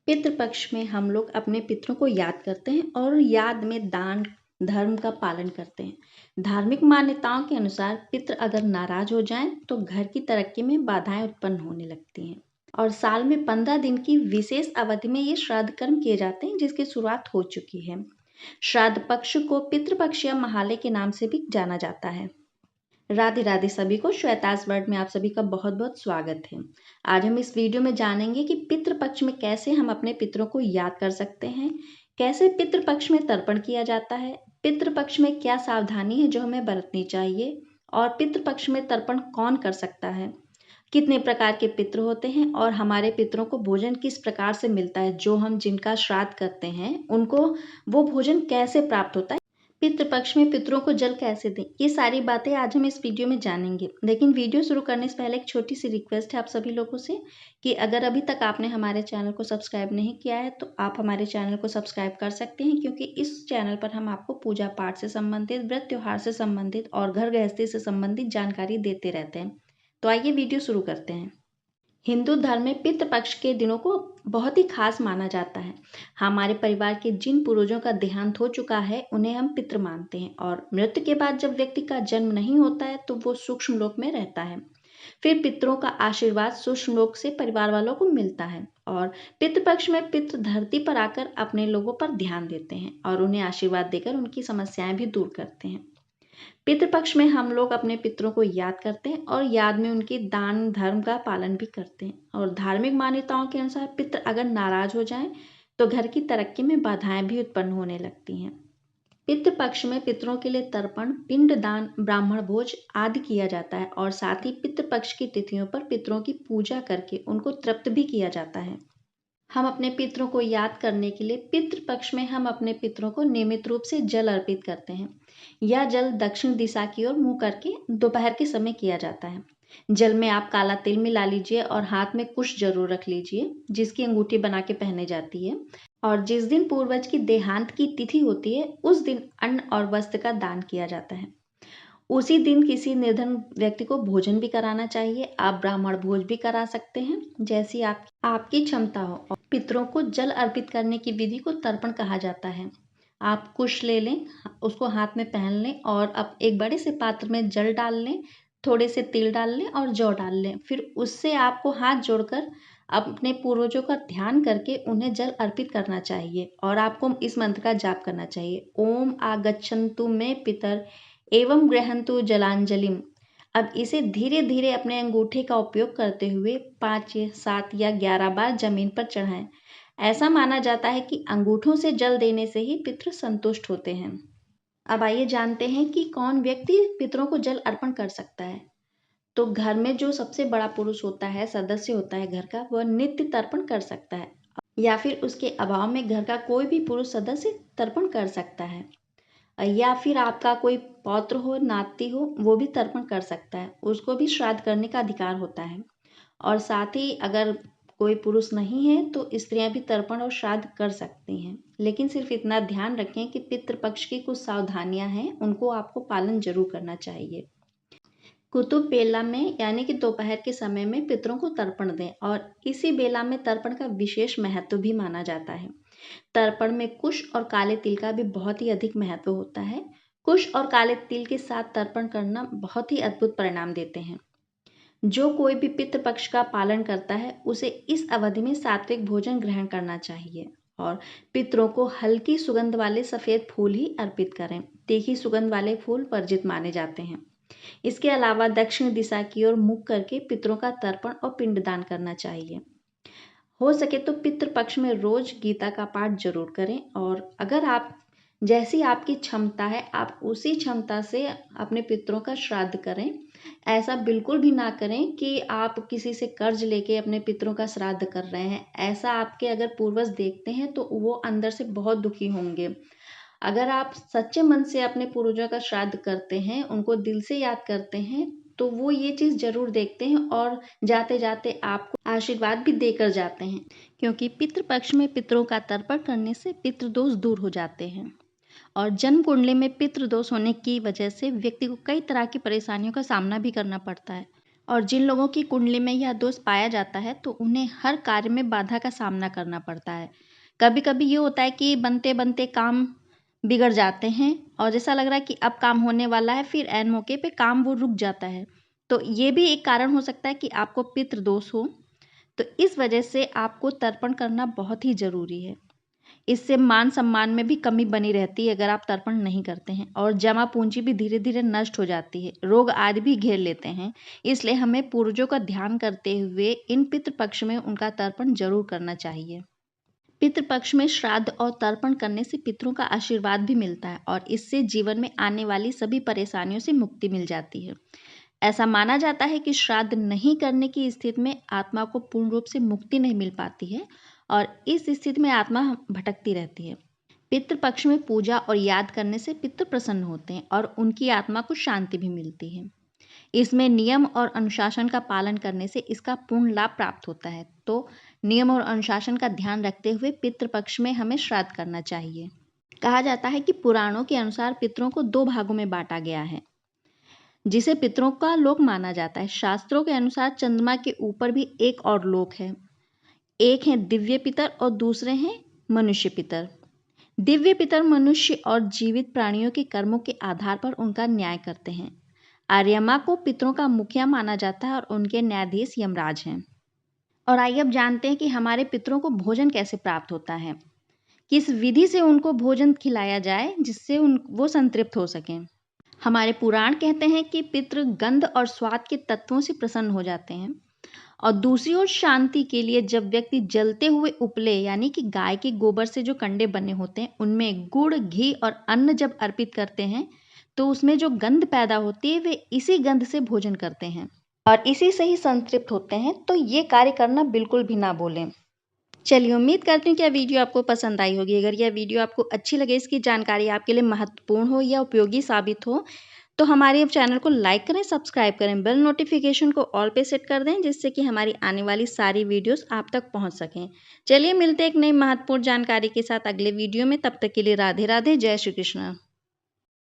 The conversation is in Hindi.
पितृपक्ष में हम लोग अपने पितरों को याद करते हैं और याद में दान धर्म का पालन करते हैं। धार्मिक मान्यताओं के अनुसार पितृ अगर नाराज हो जाएं तो घर की तरक्की में बाधाएं उत्पन्न होने लगती हैं और साल में 15 दिन की विशेष अवधि में ये श्राद्ध कर्म किए जाते हैं, जिसकी शुरुआत हो चुकी है। श्राद्ध पक्ष को पितृपक्ष या महालय के नाम से भी जाना जाता है। राधे राधे सभी को। श्वेतास वर्ल्ड में आप सभी का बहुत बहुत स्वागत है। आज हम इस वीडियो में जानेंगे कि पितृपक्ष में कैसे हम अपने पितरों को याद कर सकते हैं, कैसे पितृपक्ष में तर्पण किया जाता है, पितृपक्ष में क्या सावधानी है जो हमें बरतनी चाहिए, और पितृपक्ष में तर्पण कौन कर सकता है, कितने प्रकार के पितृ होते हैं और हमारे पितरों को भोजन किस प्रकार से मिलता है, जो हम जिनका श्राद्ध करते हैं उनको वो भोजन कैसे प्राप्त होता है, पितृपक्ष में पितरों को जल कैसे दें, ये सारी बातें आज हम इस वीडियो में जानेंगे। लेकिन वीडियो शुरू करने से पहले एक छोटी सी रिक्वेस्ट है आप सभी लोगों से कि अगर अभी तक आपने हमारे चैनल को सब्सक्राइब नहीं किया है तो आप हमारे चैनल को सब्सक्राइब कर सकते हैं, क्योंकि इस चैनल पर हम आपको पूजा पाठ से संबंधित, व्रत त्योहार से संबंधित और घर गृहस्थी से संबंधित जानकारी देते रहते हैं। तो आइए वीडियो शुरू करते हैं। हिंदू धर्म में पितृपक्ष के दिनों को बहुत ही खास माना जाता है। हमारे परिवार के जिन पूर्वजों का देहांत हो चुका है उन्हें हम पितृ मानते हैं, और मृत्यु के बाद जब व्यक्ति का जन्म नहीं होता है तो वो सूक्ष्म लोक में रहता है। फिर पितरों का आशीर्वाद सूक्ष्म लोक से परिवार वालों को मिलता है, और पितृपक्ष में पितृ धरती पर आकर अपने लोगों पर ध्यान देते हैं और उन्हें आशीर्वाद देकर उनकी समस्याएं भी दूर करते हैं। पितृपक्ष में हम लोग अपने पितरों को याद करते हैं और याद में उनके दान धर्म का पालन भी करते हैं। और धार्मिक मान्यताओं के अनुसार पितृ अगर नाराज हो जाएं तो घर की तरक्की में बाधाएं भी उत्पन्न होने लगती हैं। पितृपक्ष में पितरों के लिए तर्पण, पिंड दान, ब्राह्मण भोज आदि किया जाता है, और साथ ही पितृपक्ष की तिथियों पर पितरों की पूजा करके उनको तृप्त भी किया जाता है। हम अपने पितरों को याद करने के लिए पितृपक्ष में हम अपने पितरों को नियमित रूप से जल अर्पित करते हैं। यह जल दक्षिण दिशा की ओर मुंह करके दोपहर के समय किया जाता है। जल में आप काला तिल मिला लीजिए और हाथ में कुश जरूर रख लीजिए, जिसकी अंगूठी बना के पहने जाती है। और जिस दिन पूर्वज की देहांत की तिथि होती है उस दिन अन्न और वस्त्र का दान किया जाता है। उसी दिन किसी निर्धन व्यक्ति को भोजन भी कराना चाहिए। आप ब्राह्मण भोज भी करा सकते हैं, जैसी आपकी क्षमता हो। और पितरों को जल अर्पित करने की विधि को तर्पण कहा जाता है। आप कुश ले लें, उसको हाथ में पहन लें और अब एक बड़े से पात्र में जल डाल लें, थोड़े से तिल डाल लें और जौ डाल लें। फिर उससे आपको हाथ जोड़कर अपने पूर्वजों का ध्यान करके उन्हें जल अर्पित करना चाहिए, और आपको इस मंत्र का जाप करना चाहिए। ओम आगच्छन्तु मे पितर एवं गृहन्तु जलांजलिम। अब इसे धीरे धीरे अपने अंगूठे का उपयोग करते हुए 5, 7 या 11 बार जमीन पर चढ़ाएं। ऐसा माना जाता है कि अंगूठों से जल देने से ही पितृ संतुष्ट होते हैं। अब आइए जानते हैं कि कौन व्यक्ति पितरों को जल अर्पण कर सकता है। तो घर में जो सबसे बड़ा पुरुष होता है, सदस्य होता है घर का, वह नित्य तर्पण कर सकता है, या फिर उसके अभाव में घर का कोई भी पुरुष सदस्य तर्पण कर सकता है, या फिर आपका कोई पौत्र हो, नाती हो, वो भी तर्पण कर सकता है, उसको भी श्राद्ध करने का अधिकार होता है। और साथ ही अगर कोई पुरुष नहीं है तो स्त्रियां भी तर्पण और श्राद्ध कर सकती हैं। लेकिन सिर्फ इतना ध्यान रखें कि पितृपक्ष की कुछ सावधानियां हैं, उनको आपको पालन जरूर करना चाहिए। कुतुब बेला में यानी कि दोपहर के समय में पितरों को तर्पण दें, और इसी बेला में तर्पण का विशेष महत्व भी माना जाता है। तर्पण में कुश और काले तिल का भी बहुत ही अधिक महत्व होता है। कुश और काले तिल के साथ तर्पण करना बहुत ही अद्भुत परिणाम देते हैं। जो कोई भी पितृपक्ष का पालन करता है उसे इस अवधि में सात्विक भोजन ग्रहण करना चाहिए, और पितरों को हल्की सुगंध वाले सफेद फूल ही अर्पित करें। तीखी सुगंध वाले फूल वर्जित माने जाते हैं। इसके अलावा दक्षिण दिशा की ओर मुख करके पितरों का तर्पण और पिंडदान करना चाहिए। हो सके तो पितृपक्ष में रोज गीता का पाठ जरूर करें, और अगर आप जैसी आपकी क्षमता है आप उसी क्षमता से अपने पितरों का श्राद्ध करें। ऐसा बिल्कुल भी ना करें कि आप किसी से कर्ज लेके अपने पितरों का श्राद्ध कर रहे हैं। ऐसा आपके अगर पूर्वज देखते हैं तो वो अंदर से बहुत दुखी होंगे। अगर आप सच्चे मन से अपने पूर्वजों का श्राद्ध करते हैं, उनको दिल से याद करते हैं, तो वो ये चीज़ जरूर देखते हैं और जाते जाते आपको आशीर्वाद भी देकर जाते हैं, क्योंकि पितृपक्ष में पितरों का तर्पण करने से पितृदोष दूर हो जाते हैं। और जन्म कुंडली में पितृदोष होने की वजह से व्यक्ति को कई तरह की परेशानियों का सामना भी करना पड़ता है, और जिन लोगों की कुंडली में यह दोष पाया जाता है तो उन्हें हर कार्य में बाधा का सामना करना पड़ता है। कभी कभी ये होता है कि बनते बनते काम बिगड़ जाते हैं और जैसा लग रहा है कि अब काम होने वाला है, फिर ऐन मौके पे काम वो रुक जाता है। तो ये भी एक कारण हो सकता है कि आपको पितृ दोष हो। तो इस वजह से आपको तर्पण करना बहुत ही ज़रूरी है। इससे मान सम्मान में भी कमी बनी रहती है अगर आप तर्पण नहीं करते हैं, और जमा पूंजी भी धीरे धीरे नष्ट हो जाती है, रोग आदि भी घेर लेते हैं। इसलिए हमें पूर्वजों का ध्यान करते हुए इन पितृपक्ष में उनका तर्पण जरूर करना चाहिए। पितृपक्ष में श्राद्ध और तर्पण करने से पितरों का आशीर्वाद भी मिलता है और इससे जीवन में आने वाली सभी परेशानियों से मुक्ति मिल जाती है। ऐसा माना जाता है कि श्राद्ध नहीं करने की स्थिति में आत्मा को पूर्ण रूप से मुक्ति नहीं मिल पाती है और इस स्थिति में आत्मा भटकती रहती है। पितृपक्ष में पूजा और याद करने से पितृ प्रसन्न होते हैं और उनकी आत्मा को शांति भी मिलती है। इसमें नियम और अनुशासन का पालन करने से इसका पूर्ण लाभ प्राप्त होता है। तो नियम और अनुशासन का ध्यान रखते हुए पितृपक्ष में हमें श्राद्ध करना चाहिए। कहा जाता है कि पुराणों के अनुसार पितरों को 2 भागों में बांटा गया है, जिसे पितरों का लोक माना जाता है। शास्त्रों के अनुसार चंद्रमा के ऊपर भी एक और लोक है। एक है दिव्य पितर और दूसरे हैं मनुष्य पितर। दिव्य पितर मनुष्य और जीवित प्राणियों के कर्मों के आधार पर उनका न्याय करते हैं। आर्यमा को पितरों का मुखिया माना जाता है और उनके न्यायाधीश यमराज हैं। और आइए अब जानते हैं कि हमारे पितरों को भोजन कैसे प्राप्त होता है, किस विधि से उनको भोजन खिलाया जाए जिससे वो संतृप्त हो सकें। हमारे पुराण कहते हैं कि पितृ गंध और स्वाद के तत्वों से प्रसन्न हो जाते हैं। और दूसरी ओर शांति के लिए जब व्यक्ति जलते हुए उपले यानी कि गाय के गोबर से जो कंडे बने होते हैं उनमें गुड़, घी और अन्न जब अर्पित करते हैं तो उसमें जो गंध पैदा होती है वे इसी गंध से भोजन करते हैं और इसी से ही संतृप्त होते हैं। तो ये कार्य करना बिल्कुल भी ना भूलें। चलिए, उम्मीद करती हूँ कि यह वीडियो आपको पसंद आई होगी। अगर यह वीडियो आपको अच्छी लगे, इसकी जानकारी आपके लिए महत्वपूर्ण हो या उपयोगी साबित हो तो हमारे चैनल को लाइक करें, सब्सक्राइब करें, बेल नोटिफिकेशन को ऑल पे सेट कर दें जिससे कि हमारी आने वाली सारी वीडियोस आप तक पहुंच सकें। चलिए मिलते हैं एक नई महत्वपूर्ण जानकारी के साथ अगले वीडियो में। तब तक के लिए राधे राधे, जय श्री कृष्ण।